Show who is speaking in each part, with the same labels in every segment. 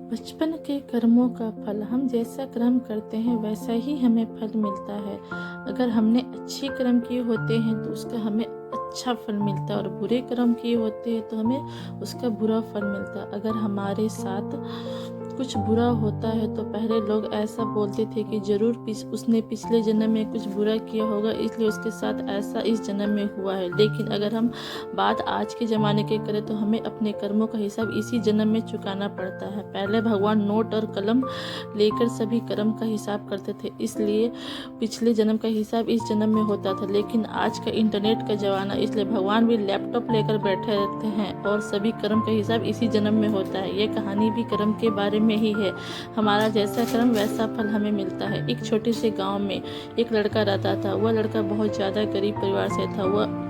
Speaker 1: बचपन के कर्मों का फल, हम जैसा कर्म करते हैं वैसा ही हमें फल मिलता है। अगर हमने अच्छे कर्म किए होते हैं तो उसका हमें अच्छा फल मिलता है, और बुरे कर्म किए होते हैं तो हमें उसका बुरा फल मिलता है। अगर हमारे साथ कुछ बुरा होता है तो पहले लोग ऐसा बोलते थे कि जरूर उसने पिछले जन्म में कुछ बुरा किया होगा, इसलिए उसके साथ ऐसा इस जन्म में हुआ है। लेकिन अगर हम बात आज के ज़माने के करें तो हमें अपने कर्मों का हिसाब इसी जन्म में चुकाना पड़ता है। पहले भगवान नोट और कलम लेकर सभी कर्म का हिसाब करते थे, इसलिए पिछले जन्म का हिसाब इस जन्म में होता था। लेकिन आज का इंटरनेट का ज़माना, इसलिए भगवान भी लैपटॉप लेकर बैठे रहते हैं और सभी कर्म का हिसाब इसी जन्म में होता है। ये कहानी भी कर्म के बारे में ही है। हमारा जैसा कर्म वैसा फल हमें मिलता है। एक छोटे से गांव में एक लड़का रहता था। वह लड़का बहुत ज़्यादा गरीब परिवार से था। वह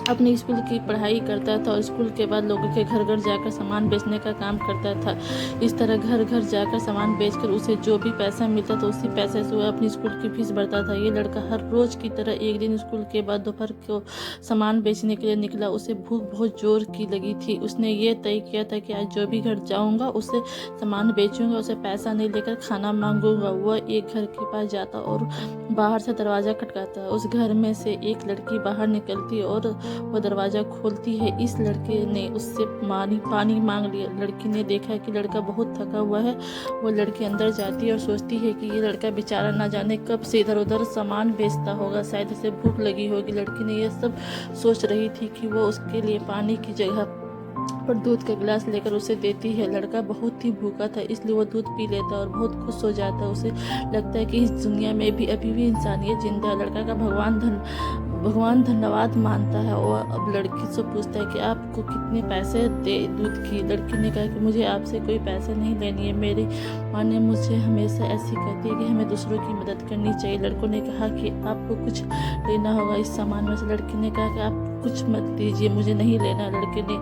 Speaker 1: अपनी स्कूल की पढ़ाई करता था और स्कूल के बाद लोगों के घर घर जाकर सामान बेचने का काम करता था। इस तरह घर घर जाकर सामान बेचकर उसे जो भी पैसा मिलता था उसी पैसे से वह अपनी स्कूल की फीस भरता था। ये लड़का हर रोज की तरह एक दिन स्कूल के बाद दोपहर को सामान बेचने के लिए निकला। उसे भूख बहुत जोर की लगी थी। उसने ये तय किया था कि आज जो भी घर जाऊंगा उसे सामान बेचूंगा, उसे पैसा नहीं लेकर खाना मांगूंगा। वह एक घर के पास जाता और बाहर से दरवाज़ा खटकाता। उस घर में से एक लड़की बाहर निकलती और वह दरवाज़ा खोलती है। इस लड़के ने उससे पानी मांग लिया। लड़की ने देखा कि लड़का बहुत थका हुआ है। वो लड़की अंदर जाती है और सोचती है कि ये लड़का बेचारा ना जाने कब से इधर उधर सामान बेचता होगा, शायद इसे भूख लगी होगी। लड़की ने यह सब सोच रही थी कि वो उसके लिए पानी की जगह पर दूध का गिलास लेकर उसे देती है। लड़का बहुत ही भूखा था, इसलिए वो दूध पी लेता है और बहुत खुश हो जाता है। उसे लगता है कि इस दुनिया में भी अभी भी इंसानियत जिंदा है। लड़का का भगवान धन्यवाद मानता है और अब लड़की से पूछता है कि आपको कितने पैसे दे दूध की। लड़की ने कहा कि मुझे आपसे कोई पैसे नहीं लेनी है, मेरी माँ ने मुझे हमेशा ऐसी कहती है कि हमें दूसरों की मदद करनी चाहिए। लड़कों ने कहा कि आपको कुछ लेना होगा इस सामान में से। लड़की ने कहा कि आप कुछ मत दीजिए, मुझे नहीं लेना। लड़के ने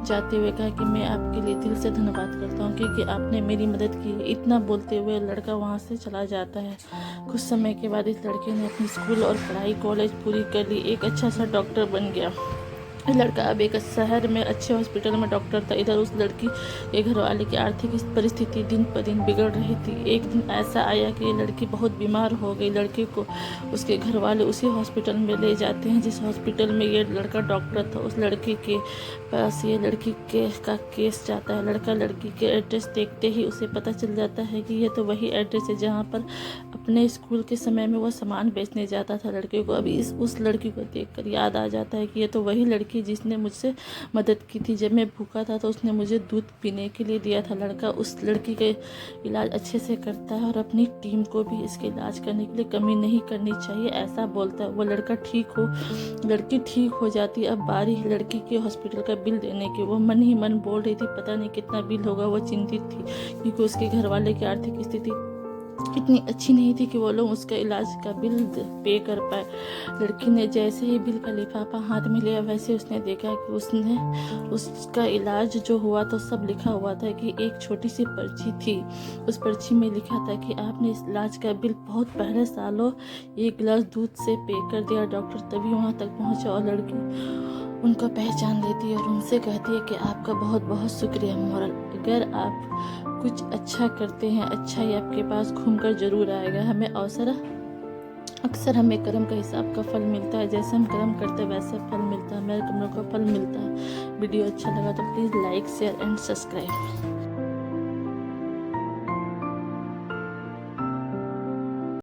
Speaker 1: जाते हुए कहा कि मैं आपके लिए दिल से धन्यवाद करता हूँ क्योंकि आपने मेरी मदद की। इतना बोलते हुए लड़का वहाँ से चला जाता है। कुछ समय के बाद इस लड़के ने अपनी स्कूल और पढ़ाई कॉलेज पूरी कर ली, एक अच्छा सा डॉक्टर बन गया। लड़का अब एक शहर में अच्छे हॉस्पिटल में डॉक्टर था। इधर उस लड़की के घर वाले की आर्थिक परिस्थिति दिन पर दिन बिगड़ रही थी। एक दिन ऐसा आया कि ये लड़की बहुत बीमार हो गई। लड़के को उसके घर वाले उसी हॉस्पिटल में ले जाते हैं जिस हॉस्पिटल में ये लड़का डॉक्टर था। उस लड़के के पास ये लड़की का केस जाता है। लड़का लड़की के एड्रेस देखते ही उसे पता चल जाता है कि ये तो वही एड्रेस है जहाँ पर अपने स्कूल के समय में वह सामान बेचने जाता था। लड़के को अभी उस लड़की को देखकर याद आ जाता है कि ये तो वही लड़की जिसने मुझसे मदद की थी। जब मैं भूखा था तो उसने मुझे दूध पीने के लिए दिया था। लड़का उस लड़की के इलाज अच्छे से करता है और अपनी टीम को भी इसके इलाज करने के लिए कमी नहीं करनी चाहिए, ऐसा बोलता है। वो लड़की ठीक हो जाती। अब बारी लड़की के हॉस्पिटल का बिल देने की। वो मन ही मन बोल रही थी पता नहीं कितना बिल होगा। वो चिंतित थी क्योंकि उसके घर वाले की आर्थिक स्थिति इतनी अच्छी नहीं थी कि वो लोग उसका इलाज का बिल पे कर पाए। लड़की ने जैसे ही बिल का लिफाफा हाथ में लिया वैसे उसने देखा कि उसका इलाज जो हुआ तो सब लिखा हुआ था कि एक छोटी सी पर्ची थी। उस पर्ची में लिखा था कि आपने इस इलाज का बिल बहुत पहले सालों एक गिलास दूध से पे कर दिया। डॉक्टर तभी वहाँ तक पहुँचा और लड़की उनको पहचान लेती है और उनसे कहती है कि आपका बहुत बहुत शुक्रिया मोरल। अगर आप कुछ अच्छा करते हैं, अच्छा ही आपके पास घूमकर जरूर आएगा। अक्सर हमें कर्म का हिसाब का फल मिलता है। जैसे हम कर्म करते हैं वैसे फल मिलता है, हमारे कर्मों का फल मिलता है। वीडियो अच्छा लगा तो please like share and subscribe.